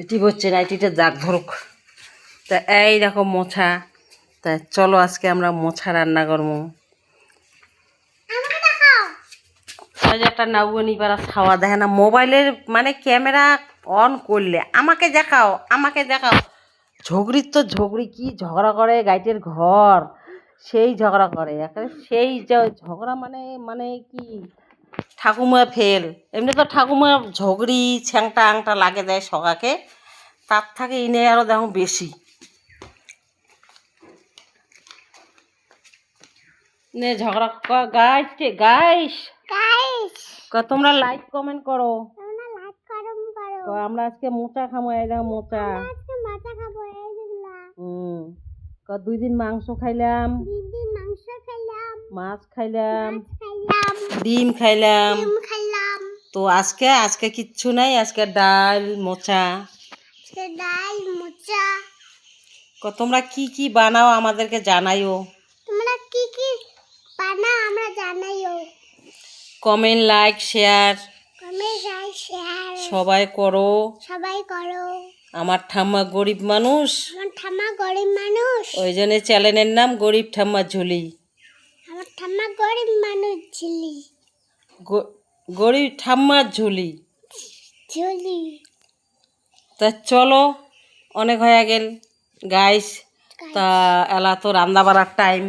এটি হচ্ছে নাইটিটা জাগ ধরুক। তা এই দেখো মোছা। তা চলো আজকে আমরা মোছা রান্না করবো। একটা নাউনি পাড়া খাওয়া দেখে না মোবাইলের মানে ক্যামেরা অন করলে আমাকে দেখাও আমাকে দেখাও। ঝগড়ির তো ঝগড়ি কি ঝগড়া করে গাইটের ঘর সেই ঝগড়া করে একেবারে সেই ঝগড়া মানে মানে কি ঠাকুমা ফেল। এমনি তো ঠাকুমা ঝগড়ি ছ্যাংটা আংটা লাগে দেয় সগাকে, তার থাকে ইনে আরও দেখো বেশি। নে ঝগড়া গাইস গাইস তোমরা লাইক কমেন্ট করো। আমরা আজকে মোচা খাবো। এই দেখো মোচা। 2 দিন মাংস খাইলাম, মাছ খাইলাম, ডিম খাইলাম। তো আজকে কিচ্ছু নাই, আজকে ডাল মোচা। তোমরা কি কি বানাও আমাদেরকে জানাইও। কমেন্ট লাইক শেয়ার সবাই করো। আমার ঠাম্মা গরিব মানুষ, ওই জন্য চ্যানেলের নাম গরিব ঠাম্মা ঝুলি। গরিব ঠাম্মার ঝুলি। তা চলো অনেক হয়ে গেল গাইস। তা এলা তো রান্না বাড়ার টাইম।